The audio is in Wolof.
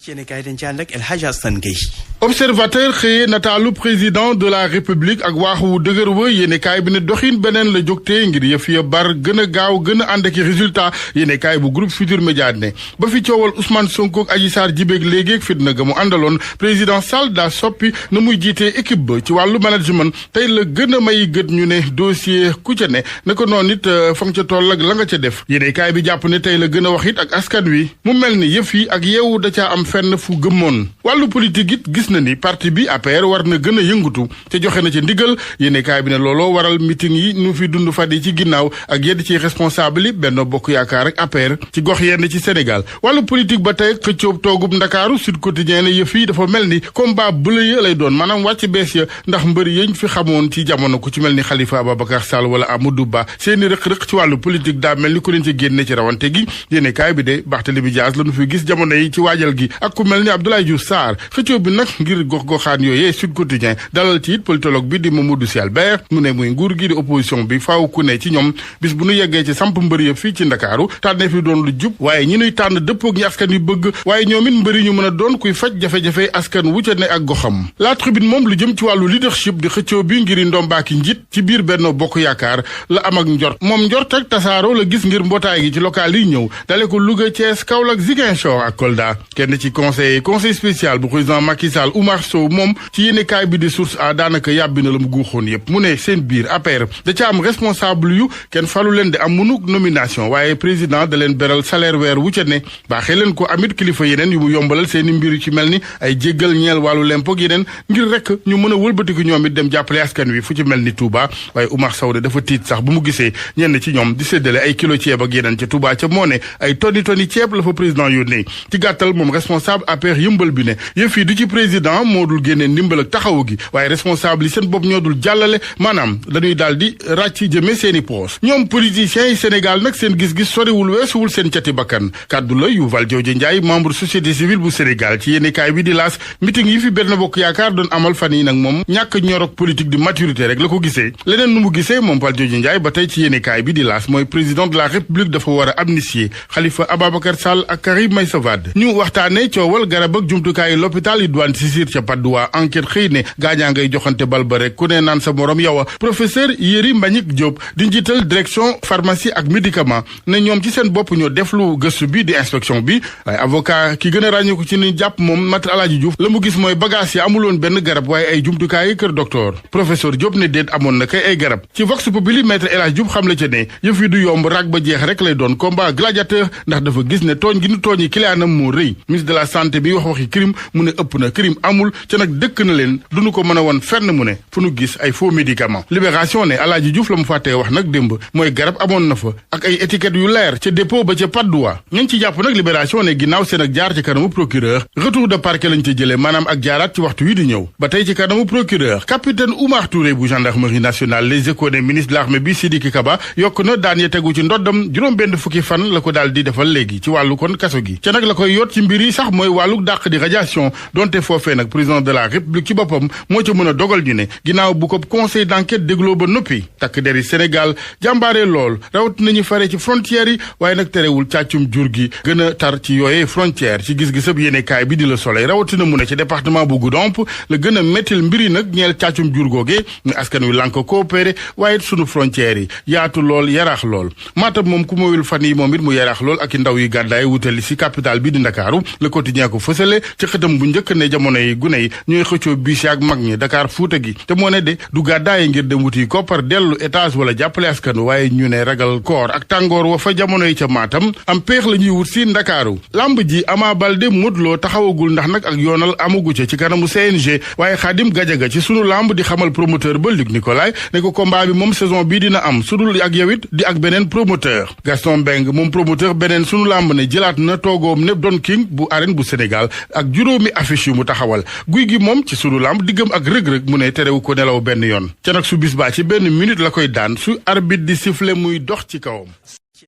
ci yéen kay dañ ci ànd ak El Hadj Assane Gueye. observateur xëyee nataalu président de la république ak waaxu wu dëgër wa yéene kaay bi ne doxin beneen la jógtee ngir yëf ya bar gën a gaaw gën a ànd ak résultat yéene kaay bu groupe Futurs Médias ne ba fi coowal Ousmane Sonko ak Adji Sarr jibeeg léegi ak fitna ga mu àndaloon président Sall daa soppi na muy jiitee équipe ba ci wàllu management tey la gën a may gët ñu ne dossier ku ca ne na ko noonu it fa nga ca toll ak la nga ca def yéene kaay bi jàpp ne tey la gën a wax it ak askan wi mu mel ni yëf yi ak yeewu da caa am fenn fu gëmmoon wàllu politique it gis na ni parti bi APR war na gën a yëngutu te joxe na ci ndigal yéene kaay bi ne looloo waral meeting yi nu fi dund fan yi ci ginnaaw ak yedd ci responsable yi Benno Bokk Yaakaar ak APR ci gox yenn ci Sénégal wàllu politique ba tey xëccoob toogub Ndakaaru Sud Quotidien ne yëf yi dafa mel ni combat bële ya lay doon maanaam wàcc bees ya ndax mbër yañ fi xamoon ci jamono ku ci mel ni Khalifa Ababacar Sall wala Amadou Ba seeni rëq-rëq ci wàllu politique daa mel ni ku leen ci génne ci rawante gi yéene kaay bi de Barthélémy Dias la nu fi gis jamono yi ci waajal gi ak ku mel ni Abdoulaye Diouf Sarr xëccoo bi nag ngir gox-goxaan yooyee Sud Quotidien dalal ci it politologue bi di Mamadou Sy Albert mu ne muy nguur gi di opposition bi faaw ku ne ci ñoom bis bu nu yeggee ci samp mbër yëpp fii ci Ndakaaru tànne fi doon lu jub waaye ñi nuy tànn dëppoog ñi askan yu bëgg waaye ñoom it mbëri ñu mën a doon kuy faj jafe-jafe askan wu ca ne ak goxam La Tribune moom lu jëm ci wàllu leadership di xëccoo bi ngir ndombaaki njit ci biir Benno Bokk Yaakaar la am ak njort moom njort ak tasaaroo la gis ngir mbootaay gi ci local yi ñëw dale ko Louga Thiès Kaolack Ziguinchor ak Kolda kenn ci conseil spécial bu président Macky Sall Oumar Sow moom ci yéenekaay bi di Source A daanaka yàbbi na la mu guuxoon yëpp mu ne seen biir APR da ca am responsable yu kenn falu leen di am munuk nomination waaye président da leen beral salaire weer wu ca ne baaxee leen ko amit kilifa yeneen yu mu yombalal seeni mbir yu ci mel ni ay jéggal ñeel wàllu lempog yeneen ngir rek ñu mën a wëlbatiku ñoom it dem jàppale askan wi fu ci mel ni Touba waaye Oumar Sow de dafa tiit sax bu mu gisee ñenn ci ñoom di séddale ay kilo ceeb ak yeneen ca Touba ca moo ne ay tonni ceeb la fa président yónnee ci gàttal moom responsable APR yëmbal bi ne yëf yi du ci président moo dul génnee ndimbal ak taxawu gi waaye responsable yi seen bopp ñoo dul jàllale maanaam dañuy daal di ràcc jëmee seeni poos ñoom politiciens yi Sénégal nag seen gis-gis soriwul weesuwul seen cati bakkan kàddu la yu Valdiodio Ndiaye membre société civile bu Sénégal ci yéenekaay bi di L'As meeting yi fi Benno Bokk Yaakaar doon amal fan yi nag moom ñàkk ñorok politique de maturité rek la ko gisee leneen nu mu gisee moom Valdiodio Ndiaye ba tey ci yéenekaay bi di L'As mooy président de la République dafa war a amnistier Khalifa Ababacar Sall ak Karim Meïssa Wade ñu waxtaane coowal garab ak jumtukaayu l'hôpital yi douane Sisir ca Patte d'Oie enquête xëy ne gaañaa ngay joxante bal ba rek ku ne naan sa morom yow a professeur Yéri Mbagnick Diop di njiital direction pharmacie ak médicament ne ñoom ci seen bopp ñoo def lu gëstu bi di inspection bi waaye avocat ki gën a ràññeeku ci ni jàpp moom Maître Aladji Diouf la mu gis mooy bagage yi amuloon benn garab waaye ay jumtukaay kër docteur professeur Diop ne déet amoon na kay ay garab ci Vox Populi Maître El Hadji Diouf xam la ca ne yëf yi du yomb rag ba jeex rek lay doon combat gladiateur ndax dafa gis ne tooñ gi nu tooñi kiliyaanam moo rëy ministre de la santé bi wax waxi crime mu ne ëpp na crime amul ca nag dëkk na leen duñu ko mën a woon fenn mu ne fu nu gis ay faux médicaments libération ne Aladji Diouf la mu fàttee wax nag démb mooy garab amoon na fa ak ay étiquettes yu leer ca dépôt ba ca Patte d'Oie ñañ ci jàpp nag libération ne ginnaaw seen ak jaar ci kanamu procureur retour de parquet lañ ca jëlee maanaam ak jaaraat ci waxtu wi di ñëw ba tey ci kanamu procureur capitaine Oumar Touré bu gendarmerie nationale Les Échos ne ministre de l'armée bi Sidiki Kaba yokk na daan ya tegu ci ndoddam juróom benn fukki fan la ko daal di defal léegi ci wàllu kon kaso gi ca nag la koy yot ci mbir yi sax mooy wàllu dàq di radiation donte foofee nag président de la république ci boppam moo ca mën a dogal ñu ne ginnaaw bu ko conseil d'enquête dégloo ba noppi takk deri Sénégal jàmbaare lool rawat nañu fare ci frontières yi waaye nag terewul càccum jur gi gën a tar ci yooyee frontière ci gis-gisab yéenekaay bi di Le Soleil rawatina mu ne ci département bu Goudomp la gën a mettil mbiri nag ñeel càccum jur googee ñu askan wi lànk coopéré waaye sunu frontières yi yaatu lool yaraax lool Matam moom ku moyul fan yi moom it mu yaraax lool ak i ndaw yi gàddaay wutali si capitale bi di Ndakaaru Le Quotidien ko fësale ci xëtam bu njëkk ne jamono yi gune yi ñooy xëccoo biis ak mag ñi Dakar Fuuta gi te moo ne de du gàddaaye ngir dem wuti koppar dellu étage wala jàppale askan waaye ñu ne ragal koor ak tàngoor wa fa jamono yi ca Matam am péex la ñuy wut si Ndakaaru lamb ji Ama Baldé Modou Lo taxawagul ndax nag ak yoonal amagu ca ci kanamu CNG waaye Khadim Gadiaga ci sunu lamb di xamal promoteur ba Luc Nicolaï ne ko combat bi moom saison bii dina am sudul ak yow it di ak beneen promoteur Gaston Mbengue moom promoteur beneen sunu lamb ne jëlaat na toogoom ne Don King bu arène bu Sénégal ak juróomi affiche yu mu taxawal guy gi moom ci sunu lamb diggam ak rëg-rëg mu ne terewu ko nelaw benn yoon ca nag su bis baa ci benn minute la koy daan su arbitre di siffler muy dox ci kawam